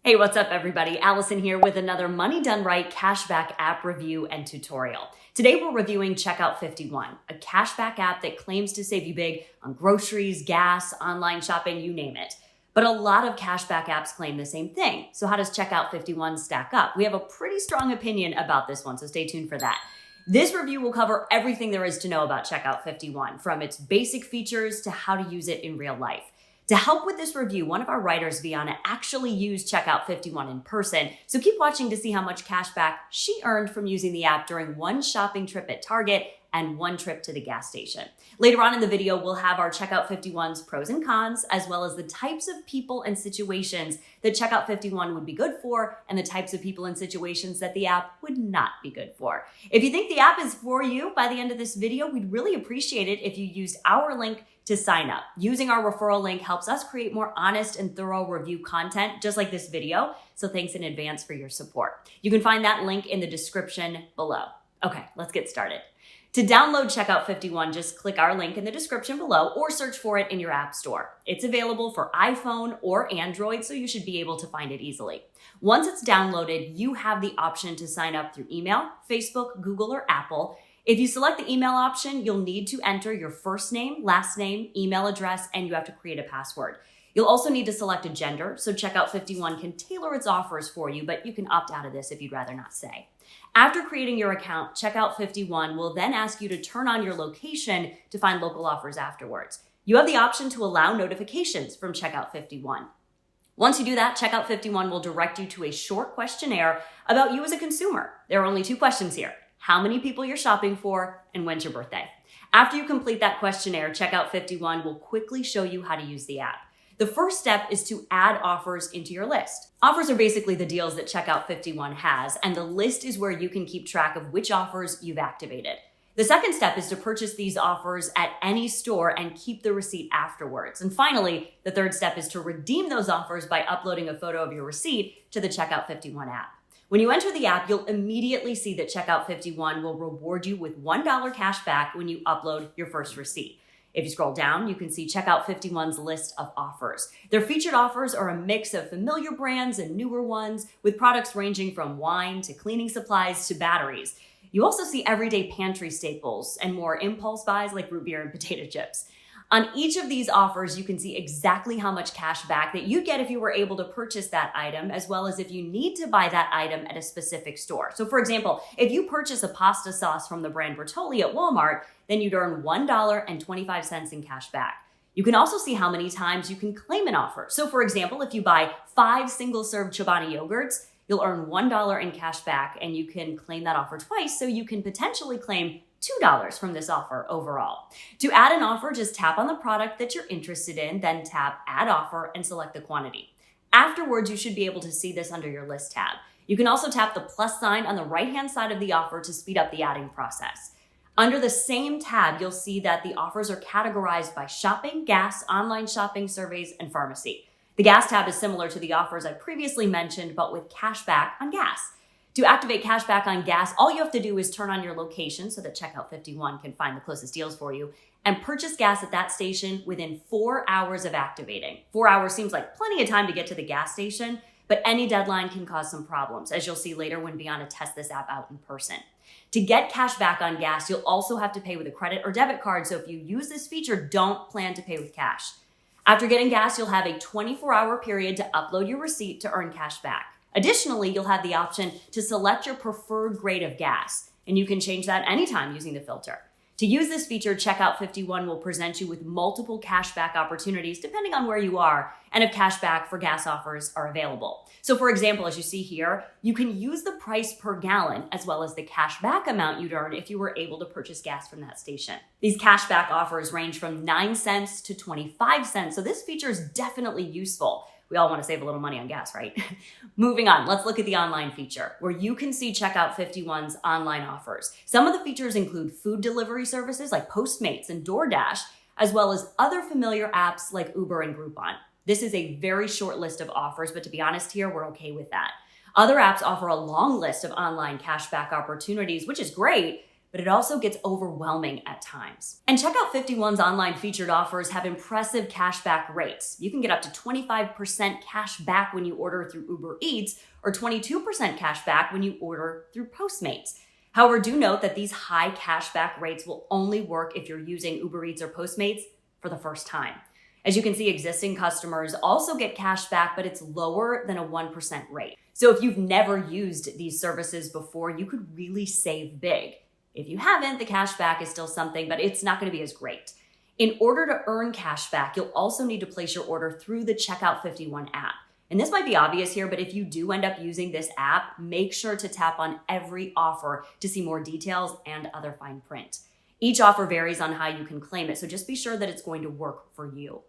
Hey, what's up everybody? Allison here with another Money Done Right cashback app review and tutorial. Today we're reviewing CheckOut51, a cashback app that claims to save you big on groceries, gas, online shopping, you name it. But a lot of cashback apps claim the same thing. So how does CheckOut51 stack up? We have a pretty strong opinion about this one, so stay tuned for that. This review will cover everything there is to know about CheckOut51, from its basic features to how to use it in real life. To help with this review, one of our writers, Vianna, actually used CheckOut51 in person, so keep watching to see how much cash back she earned from using the app during one shopping trip at Target and one trip to the gas station. Later on in the video, we'll have our CheckOut51's pros and cons, as well as the types of people and situations that CheckOut51 would be good for, and the types of people and situations that the app would not be good for. If you think the app is for you by the end of this video, we'd really appreciate it if you used our link to sign up. Using our referral link helps us create more honest and thorough review content, just like this video. So thanks in advance for your support. You can find that link in the description below. Okay, let's get started. To download CheckOut51, just click our link in the description below or search for it in your app store. It's available for iPhone or Android, so you should be able to find it easily. Once it's downloaded, you have the option to sign up through email, Facebook, Google, or Apple. If you select the email option, you'll need to enter your first name, last name, email address, and you have to create a password. You'll also need to select a gender, so CheckOut51 can tailor its offers for you, but you can opt out of this if you'd rather not say. After creating your account, CheckOut51 will then ask you to turn on your location to find local offers afterwards. You have the option to allow notifications from CheckOut51. Once you do that, CheckOut51 will direct you to a short questionnaire about you as a consumer. There are only 2 questions here: how many people you're shopping for, and when's your birthday. After you complete that questionnaire, CheckOut51 will quickly show you how to use the app. The first step is to add offers into your list. Offers are basically the deals that CheckOut51 has, and the list is where you can keep track of which offers you've activated. The second step is to purchase these offers at any store and keep the receipt afterwards. And finally, the third step is to redeem those offers by uploading a photo of your receipt to the CheckOut51 app. When you enter the app, you'll immediately see that CheckOut51 will reward you with $1 cash back when you upload your first receipt. If you scroll down, you can see CheckOut51's list of offers. Their featured offers are a mix of familiar brands and newer ones, with products ranging from wine to cleaning supplies to batteries. You also see everyday pantry staples and more impulse buys like root beer and potato chips. On each of these offers, you can see exactly how much cash back that you'd get if you were able to purchase that item, as well as if you need to buy that item at a specific store. So for example, if you purchase a pasta sauce from the brand Bertolli at Walmart, then you'd earn $1.25 in cash back. You can also see how many times you can claim an offer. So for example, if you buy 5 single-serve Chobani yogurts, you'll earn $1 in cash back, and you can claim that offer twice, so you can potentially claim $2 from this offer overall. To add an offer, just tap on the product that you're interested in, then tap Add Offer and select the quantity. Afterwards, you should be able to see this under your List tab. You can also tap the plus sign on the right-hand side of the offer to speed up the adding process. Under the same tab, you'll see that the offers are categorized by shopping, gas, online shopping, surveys, and pharmacy. The gas tab is similar to the offers I previously mentioned, but with cash back on gas. To activate cash back on gas, all you have to do is turn on your location so that CheckOut51 can find the closest deals for you, and purchase gas at that station within 4 hours of activating. 4 hours seems like plenty of time to get to the gas station, but any deadline can cause some problems, as you'll see later when Vianna tests this app out in person. To get cash back on gas, you'll also have to pay with a credit or debit card, so if you use this feature, don't plan to pay with cash. After getting gas, you'll have a 24-hour period to upload your receipt to earn cash back. Additionally, you'll have the option to select your preferred grade of gas, and you can change that anytime using the filter. To use this feature, CheckOut51 will present you with multiple cashback opportunities depending on where you are and if cashback for gas offers are available. So for example, as you see here, you can use the price per gallon as well as the cashback amount you'd earn if you were able to purchase gas from that station. These cashback offers range from 9 cents to 25 cents, so this feature is definitely useful. We all want to save a little money on gas, right? Moving on, let's look at the online feature, where you can see CheckOut51's online offers. Some of the features include food delivery services like Postmates and DoorDash, as well as other familiar apps like Uber and Groupon. This is a very short list of offers, but to be honest here, we're okay with that. Other apps offer a long list of online cashback opportunities, which is great, but it also gets overwhelming at times. And CheckOut51's online featured offers have impressive cashback rates. You can get up to 25% cash back when you order through Uber Eats or 22% cash back when you order through Postmates. However, do note that these high cashback rates will only work if you're using Uber Eats or Postmates for the first time. As you can see, existing customers also get cash back, but it's lower than a 1% rate. So if you've never used these services before, you could really save big. If you haven't, the cash back is still something, but it's not going to be as great. In order to earn cash back, you'll also need to place your order through the CheckOut51 app. And this might be obvious here, but if you do end up using this app, make sure to tap on every offer to see more details and other fine print. Each offer varies on how you can claim it, so just be sure that it's going to work for you.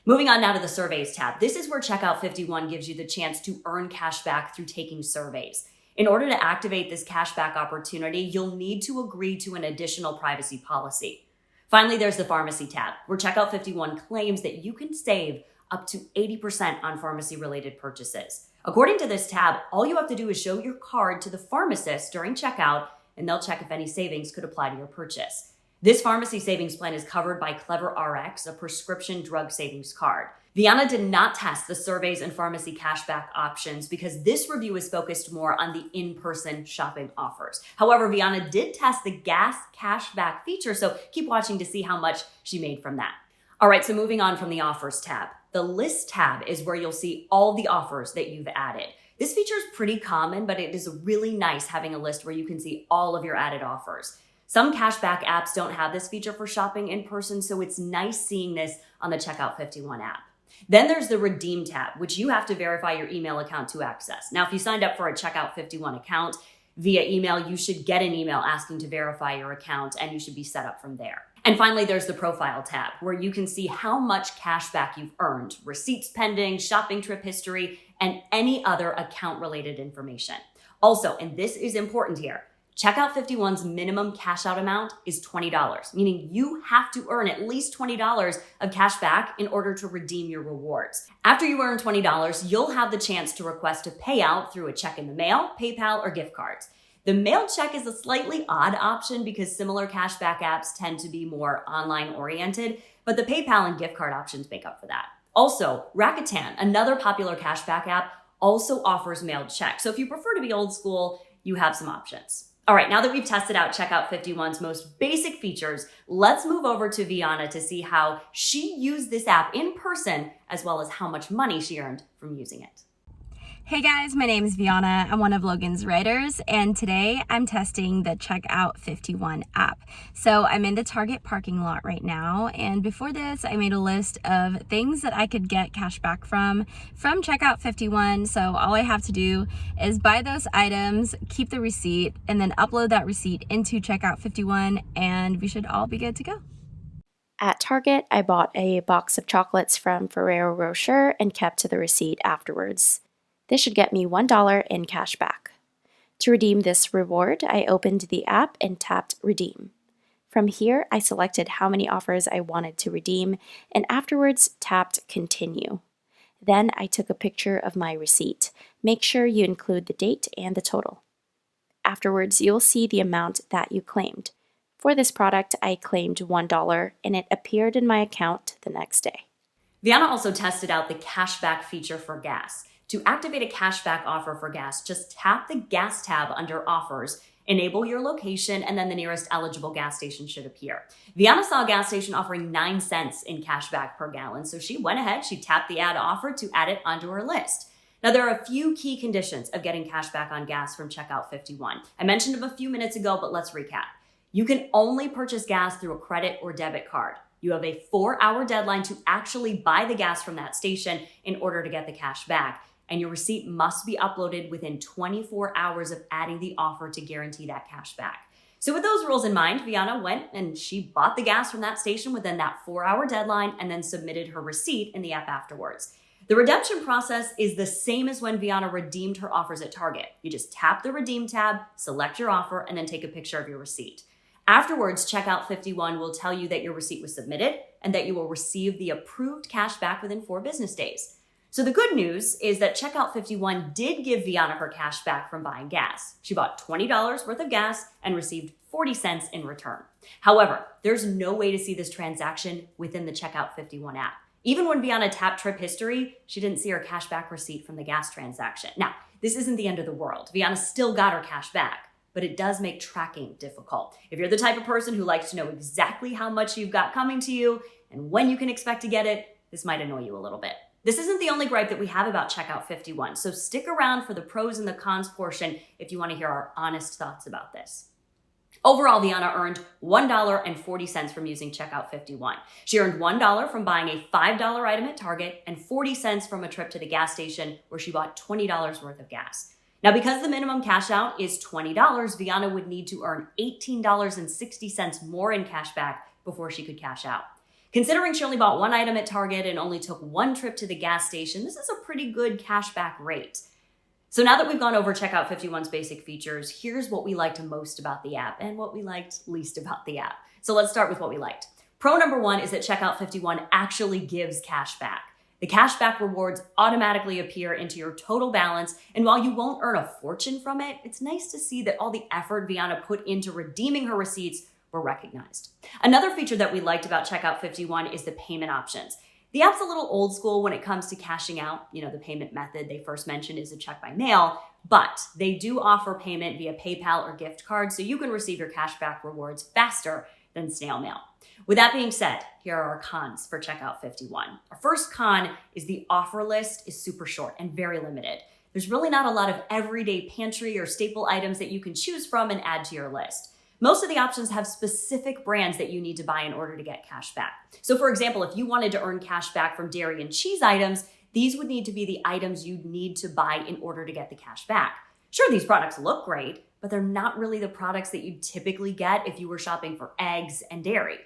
Moving on now to the surveys tab. This is where CheckOut51 gives you the chance to earn cash back through taking surveys. In order to activate this cashback opportunity, you'll need to agree to an additional privacy policy. Finally, there's the pharmacy tab, where CheckOut51 claims that you can save up to 80% on pharmacy-related purchases. According to this tab, all you have to do is show your card to the pharmacist during checkout, and they'll check if any savings could apply to your purchase. This pharmacy savings plan is covered by CleverRx, a prescription drug savings card. Vianna did not test the surveys and pharmacy cashback options because this review is focused more on the in-person shopping offers. However, Vianna did test the gas cashback feature, so keep watching to see how much she made from that. All right, so moving on from the offers tab. The list tab is where you'll see all the offers that you've added. This feature is pretty common, but it is really nice having a list where you can see all of your added offers. Some cashback apps don't have this feature for shopping in person, so it's nice seeing this on the CheckOut51 app. Then there's the Redeem tab, which you have to verify your email account to access. Now, if you signed up for a CheckOut51 account via email, you should get an email asking to verify your account, and you should be set up from there. And finally, there's the Profile tab, where you can see how much cashback you've earned, receipts pending, shopping trip history, and any other account-related information. Also, and this is important here, CheckOut51's minimum cash out amount is $20, meaning you have to earn at least $20 of cash back in order to redeem your rewards. After you earn $20, you'll have the chance to request a payout through a check in the mail, PayPal, or gift cards. The mail check is a slightly odd option because similar cashback apps tend to be more online oriented, but the PayPal and gift card options make up for that. Also, Rakuten, another popular cashback app, also offers mailed checks. So if you prefer to be old school, you have some options. All right, now that we've tested out CheckOut51's most basic features, let's move over to Vianna to see how she used this app in person, as well as how much money she earned from using it. Hey guys, my name is Vianna. I'm one of Logan's writers, and today I'm testing the CheckOut51 app. So I'm in the Target parking lot right now, and before this, I made a list of things that I could get cash back from CheckOut51. So all I have to do is buy those items, keep the receipt, and then upload that receipt into CheckOut51, and we should all be good to go. At Target, I bought a box of chocolates from Ferrero Rocher and kept to the receipt afterwards. This should get me $1 in cash back. To redeem this reward, I opened the app and tapped Redeem. From here, I selected how many offers I wanted to redeem and afterwards tapped Continue. Then I took a picture of my receipt. Make sure you include the date and the total. Afterwards, you'll see the amount that you claimed. For this product, I claimed $1 and it appeared in my account the next day. Vianna also tested out the cashback feature for gas. To activate a cashback offer for gas, just tap the gas tab under offers, enable your location, and then the nearest eligible gas station should appear. Vianna saw a gas station offering 9 cents in cashback per gallon, so she went ahead, she tapped the add offer to add it onto her list. Now, there are a few key conditions of getting cashback on gas from CheckOut51. I mentioned them a few minutes ago, but let's recap. You can only purchase gas through a credit or debit card. You have a 4-hour deadline to actually buy the gas from that station in order to get the cash back. And your receipt must be uploaded within 24 hours of adding the offer to guarantee that cash back. So with those rules in mind, Vianna went and she bought the gas from that station within that 4-hour deadline and then submitted her receipt in the app afterwards. The redemption process is the same as when Vianna redeemed her offers at Target. You just tap the Redeem tab, select your offer, and then take a picture of your receipt. Afterwards, CheckOut51 will tell you that your receipt was submitted and that you will receive the approved cash back within 4 business days. So the good news is that CheckOut51 did give Vianna her cash back from buying gas. She bought $20 worth of gas and received 40 cents in return. However, there's no way to see this transaction within the CheckOut51 app. Even when Vianna tapped trip history, she didn't see her cashback receipt from the gas transaction. Now, this isn't the end of the world. Vianna still got her cash back, but it does make tracking difficult. If you're the type of person who likes to know exactly how much you've got coming to you and when you can expect to get it, this might annoy you a little bit. This isn't the only gripe that we have about CheckOut51, so stick around for the pros and the cons portion if you want to hear our honest thoughts about this. Overall, Vianna earned $1.40 from using CheckOut51. She earned $1 from buying a $5 item at Target and 40 cents from a trip to the gas station where she bought $20 worth of gas. Now, because the minimum cash out is $20, Vianna would need to earn $18.60 more in cash back before she could cash out. Considering she only bought one item at Target and only took one trip to the gas station, this is a pretty good cashback rate. So now that we've gone over CheckOut51's basic features, here's what we liked most about the app and what we liked least about the app. So let's start with what we liked. Pro number one is that CheckOut51 actually gives cash back. The cashback rewards automatically appear into your total balance, and while you won't earn a fortune from it, it's nice to see that all the effort Vianna put into redeeming her receipts were recognized. Another feature that we liked about CheckOut51 is the payment options. The app's a little old school when it comes to cashing out. The payment method they first mentioned is a check by mail, but they do offer payment via PayPal or gift card, so you can receive your cashback rewards faster than snail mail. With that being said, here are our cons for CheckOut51. Our first con is the offer list is super short and very limited. There's really not a lot of everyday pantry or staple items that you can choose from and add to your list. Most of the options have specific brands that you need to buy in order to get cash back. So for example, if you wanted to earn cash back from dairy and cheese items, these would need to be the items you'd need to buy in order to get the cash back. Sure, these products look great, but they're not really the products that you typically get if you were shopping for eggs and dairy.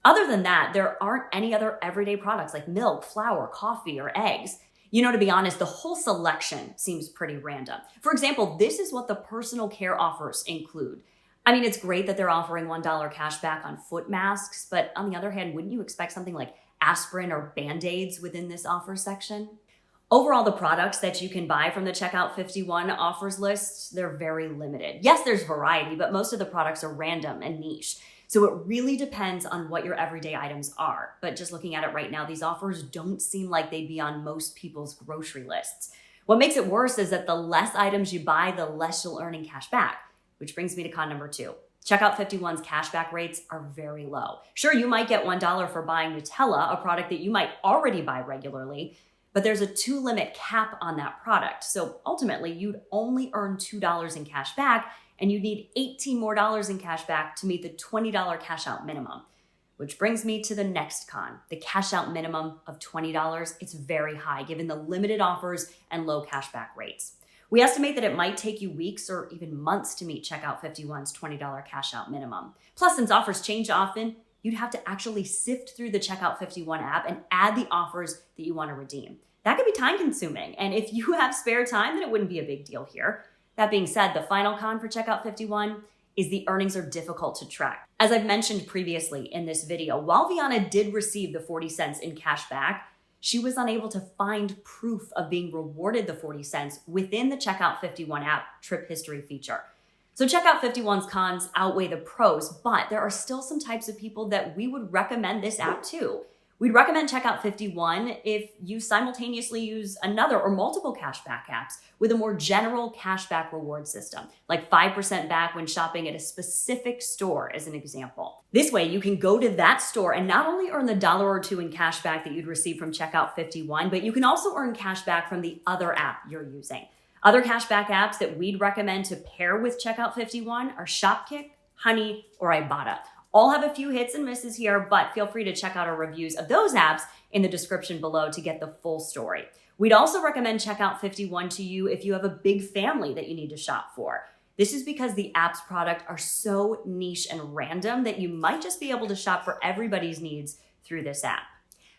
Other than that, there aren't any other everyday products like milk, flour, coffee, or eggs. To be honest, the whole selection seems pretty random. For example, this is what the personal care offers include. It's great that they're offering $1 cash back on foot masks, but on the other hand, wouldn't you expect something like aspirin or Band-Aids within this offer section? Overall, the products that you can buy from the CheckOut51 offers list, they're very limited. Yes, there's variety, but most of the products are random and niche. So it really depends on what your everyday items are. But just looking at it right now, these offers don't seem like they'd be on most people's grocery lists. What makes it worse is that the less items you buy, the less you'll earn in cash back. Which brings me to con number two. CheckOut51's cashback rates are very low. Sure, you might get $1 for buying Nutella, a product that you might already buy regularly, but there's a 2-limit cap on that product. So ultimately, you'd only earn $2 in cash back, and you'd need $18 more in cash back to meet the $20 cash out minimum. Which brings me to the next con, the cash out minimum of $20. It's very high given the limited offers and low cashback rates. We estimate that it might take you weeks or even months to meet CheckOut51's $20 cash out minimum. Plus, since offers change often, you'd have to actually sift through the CheckOut51 app and add the offers that you want to redeem. That could be time consuming, and if you have spare time, then it wouldn't be a big deal here. That being said, the final con for CheckOut51 is the earnings are difficult to track. As I've mentioned previously in this video, while Vianna did receive the 40 cents in cash back, she was unable to find proof of being rewarded the 40 cents within the CheckOut51 app trip history feature. So CheckOut51's cons outweigh the pros, but there are still some types of people that we would recommend this app to. We'd recommend CheckOut51 if you simultaneously use another or multiple cashback apps with a more general cashback reward system, like 5% back when shopping at a specific store as an example. This way, you can go to that store and not only earn the $1 or $2 in cashback that you'd receive from CheckOut51, but you can also earn cashback from the other app you're using. Other cashback apps that we'd recommend to pair with CheckOut51 are Shopkick, Honey, or Ibotta. All have a few hits and misses here, but feel free to check out our reviews of those apps in the description below to get the full story. We'd also recommend CheckOut51 to you if you have a big family that you need to shop for. This is because the app's product are so niche and random that you might just be able to shop for everybody's needs through this app.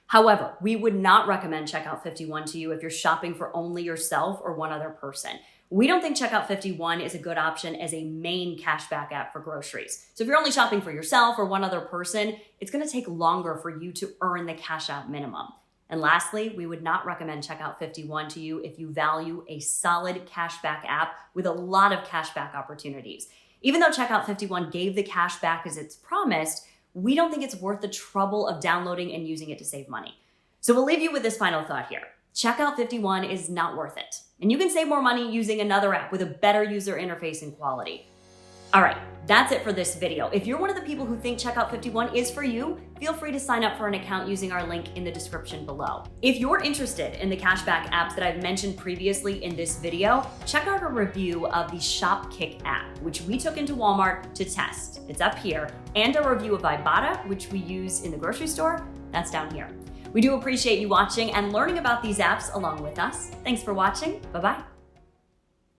However, we would not recommend CheckOut51 to you if you're shopping for only yourself or one other person. We don't think CheckOut51 is a good option as a main cashback app for groceries. So if you're only shopping for yourself or one other person, it's going to take longer for you to earn the cash out minimum. And lastly, we would not recommend CheckOut51 to you if you value a solid cashback app with a lot of cashback opportunities. Even though CheckOut51 gave the cashback as it's promised, we don't think it's worth the trouble of downloading and using it to save money. So we'll leave you with this final thought here. CheckOut51 is not worth it. And you can save more money using another app with a better user interface and quality. All right, that's it for this video. If you're one of the people who think CheckOut51 is for you, feel free to sign up for an account using our link in the description below. If you're interested in the cashback apps that I've mentioned previously in this video, check out a review of the Shopkick app, which we took into Walmart to test. It's up here. And a review of Ibotta, which we use in the grocery store. That's down here. We do appreciate you watching and learning about these apps along with us. Thanks for watching. Bye-bye.